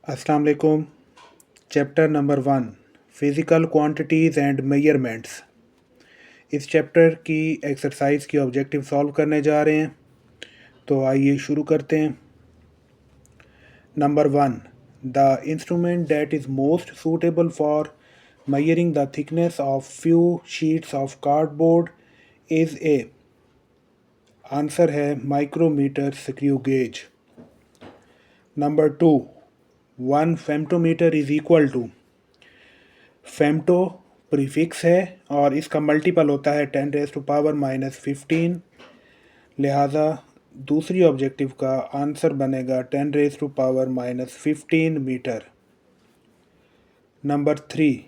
अस्सलाम वालेकुम। Chapter number 1 physical quantities and measurements. इस चैप्टर की एक्सरसाइज की ऑब्जेक्टिव सॉल्व करने जा रहे हैं, तो आइए शुरू करते हैं। Number 1, the instrument that is most suitable for measuring the thickness of few sheets of cardboard is a। Answer है micrometer screw gauge. Number 2, 1 femtometre is equal to. Femto prefix है और इसका मल्टीपल होता है 10⁻⁻15, लिहाजा दूसरी ऑब्जेक्टिव का answer बनेगा 10⁻⁻15 metre. Number 3,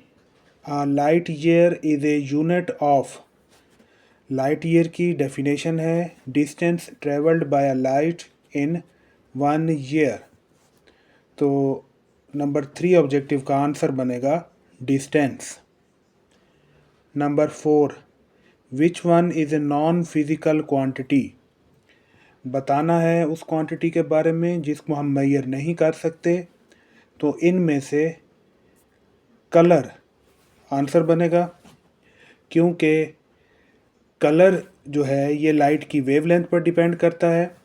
a light year is a unit of. Light year की डेफिनेशन है distance travelled by a light in 1 year. तो नंबर 3 ऑब्जेक्टिव का आंसर बनेगा distance. Number 4, which one is a non physical quantity. बताना है उस quantity के बारे में जिसको हम मेजर नहीं कर सकते, तो इनमें से कलर आंसर बनेगा, क्योंकि कलर जो है ये लाइट की वेवलेंथ पर डिपेंड करता है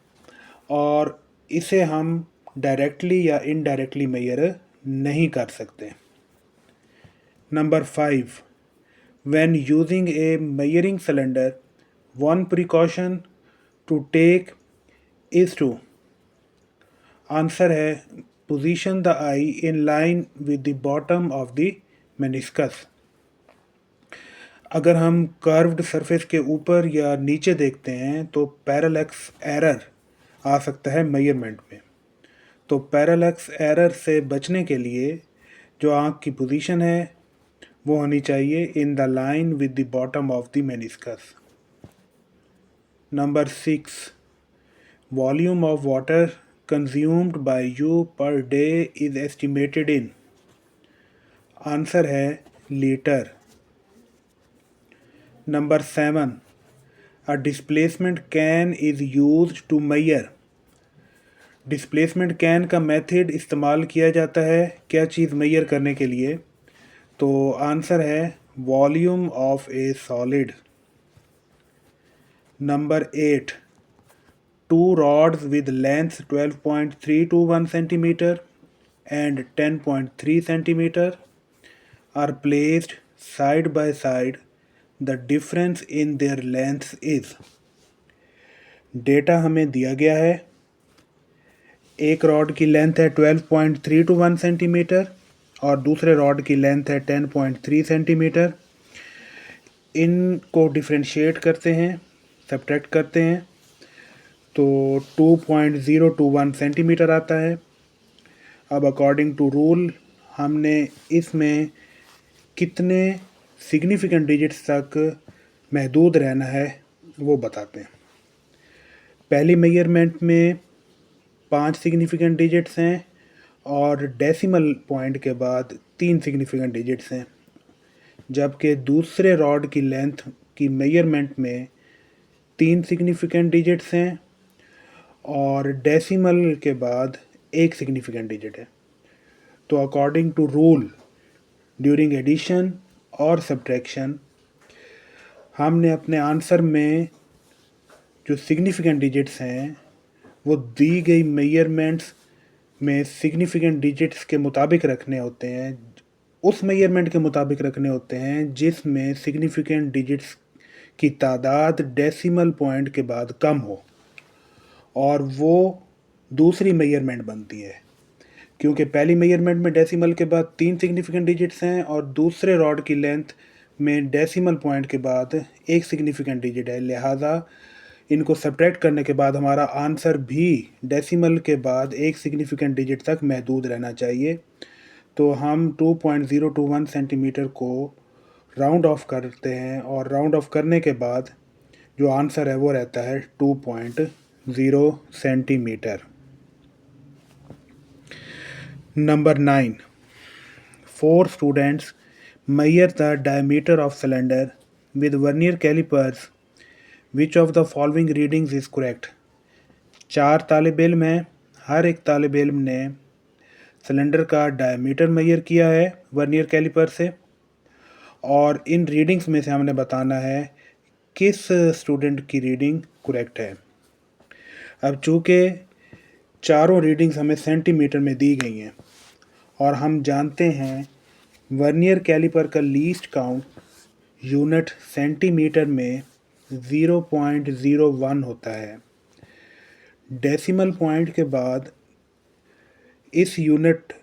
और इसे हम डायरेक्टली या इनडायरेक्टली मेजर नहीं कर सकते। Number 5, when using a measuring cylinder, one precaution to take is to। Answer है position the eye in line with the bottom of the meniscus। अगर हम कर्व्ड सरफेस के ऊपर या नीचे देखते हैं तो पैरेलैक्स एरर आ सकता है मेजरमेंट में। तो पैरेलैक्स एरर से बचने के लिए जो आँख की पोजीशन है वो होनी चाहिए in the line with the bottom of the meniscus. Number 6, volume of water consumed by you per day is estimated in. Answer है litre. Number 7, a displacement can is used to measure. Displacement can का method इस्तेमाल किया जाता है क्या चीज़ major करने के लिए, तो आंसर है volume of a solid. Number 8, two rods with length 12.321 centimetre and 10.3 centimetre are placed side by side, the difference in their length is. Data हमें दिया गया है, एक रॉड की लेंथ है 12.321 सेंटीमीटर और दूसरे रॉड की लेंथ है 10.3 सेंटीमीटर। इनको डिफ्रेंशिएट करते हैं, सब्ट्रैक्ट करते हैं, तो 2.021 सेंटीमीटर आता है। अब अकॉर्डिंग टू रूल हमने इसमें कितने सिग्निफिकेंट डिजिट्स तक महदूद रहना है वो बताते हैं। पहली मेजरमेंट में 5 सिग्निफिकेंट डिजिट्स हैं और डेसिमल पॉइंट के बाद 3 सिग्निफिकेंट डिजिट्स हैं, जबकि दूसरे रॉड की लेंथ की मेजरमेंट में 3 सिग्निफिकेंट डिजिट्स हैं और डेसिमल के बाद 1 सिग्निफिकेंट डिजिट है। तो according to rule during addition और सब्ट्रैक्शन हमने अपने आंसर में जो सिग्निफिकेंट डिजिट्स हैं वो दी गई मेजरमेंट्स में सिग्निफिकेंट डिजिट्स के मुताबिक रखने होते हैं, उस मेजरमेंट के मुताबिक रखने होते हैं जिसमें सिग्निफिकेंट डिजिट्स की तादाद डेसिमल पॉइंट के बाद कम हो, और वो दूसरी मेजरमेंट बनती है। क्योंकि पहली मेजरमेंट में डेसिमल के बाद 3 सिग्निफिकेंट डिजिट्स हैं और दूसरे रॉड की लेंथ में डेसिमल पॉइंट के बाद 1 सिग्निफिकेंट डिजिट है, लिहाजा इनको सब्ट्रैक्ट करने के बाद हमारा आंसर भी डेसिमल के बाद 1 सिग्निफिकेंट डिजिट तक महदूद रहना चाहिए। तो हम 2.021 सेंटीमीटर को राउंड ऑफ करते हैं और राउंड ऑफ करने के बाद जो आंसर है वो रहता है 2.0 centimetre. Number 9, 4 students measure the diameter of cylinder with vernier calipers. Which of the following readings is correct? 4 तालिब इल्म हैं, हर एक तालिब इल्म ने सिलेंडर का डायमीटर मेजर किया है वर्नियर कैलिपर से, और इन रीडिंग्स में से हमने बताना है किस स्टूडेंट की रीडिंग करेक्ट है। अब चूँकि चारों रीडिंग्स हमें सेंटीमीटर में दी गई हैं और हम जानते हैं वर्नियर कैलिपर का लीस्ट काउंट यूनिट सेंटीमीटर में 0.01 होता है। डेसिमल पॉइंट के बाद इस यूनिट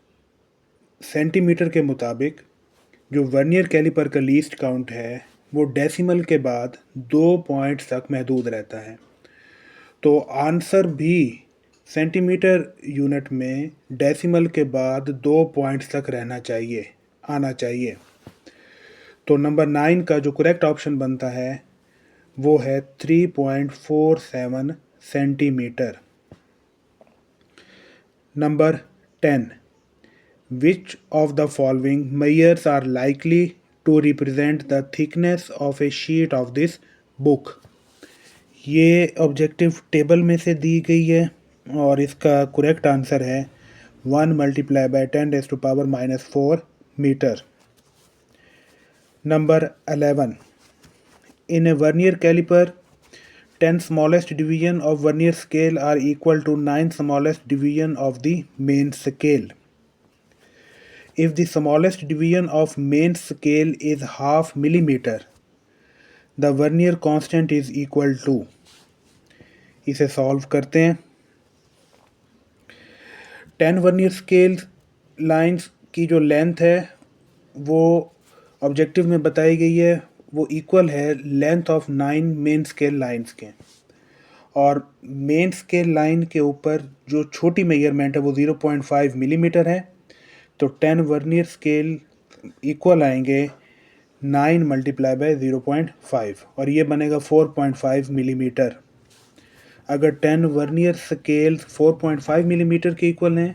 सेंटीमीटर के मुताबिक जो वर्नियर कैलिपर का लीस्ट काउंट है वो डेसिमल के बाद 2 पॉइंट्स तक महदूद रहता है। तो आंसर भी सेंटीमीटर यूनिट में डेसिमल के बाद 2 पॉइंट्स तक आना चाहिए। तो नंबर 9 का जो करेक्ट ऑप्शन बनता है वो है 3.47 centimetre. Number 10, which of the following measures are likely to represent the thickness of a sheet of this book. ये ऑब्जेक्टिव टेबल में से दी गई है और इसका करेक्ट आंसर है 1 × 10⁻⁻⁴ metre. Number 11, in a vernier caliper 10 smallest division of vernier scale are equal to 9 smallest division of the main scale. If the smallest division of main scale is half millimeter, the vernier constant is equal to। इसे solve करते हैं। 10 vernier scale lines की जो length है वो objective में बताई गई है, वो इक्वल है length of 9 main scale lines के, और मेन स्केल लाइन के ऊपर जो छोटी मेजरमेंट है वो 0.5 मिलीमीटर है। तो 10 वर्नियर स्केल इक्वल आएंगे 9 × 0.5 और ये बनेगा 4.5 मिलीमीटर। अगर 10 वर्नियर स्केल 4.5 मिलीमीटर के इक्वल हैं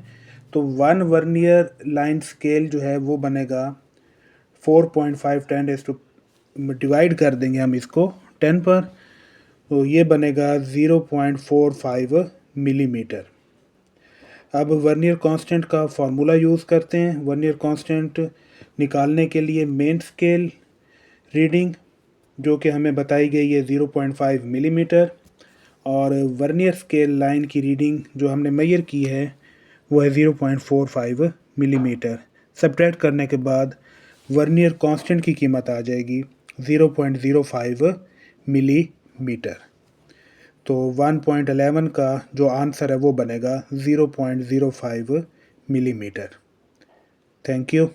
तो 1 वर्नियर लाइन स्केल जो है वो बनेगा 4.5 10 डिवाइड कर देंगे हम इसको 10 पर, तो ये बनेगा 0.45 मिलीमीटर। अब वर्नियर कांस्टेंट का फार्मूला यूज़ करते हैं। वर्नियर कांस्टेंट निकालने के लिए मेन स्केल रीडिंग जो कि हमें बताई गई है 0.5 मिलीमीटर, और वर्नियर स्केल लाइन की रीडिंग जो हमने मेजर की है वो है 0.45 मिलीमीटर। सब्ट्रैक्ट करने के बाद वर्नियर कांस्टेंट की कीमत आ जाएगी 0.05 मिलीमीटर। तो 1.11 का जो आंसर है वो बनेगा 0.05 मिलीमीटर। Thank you.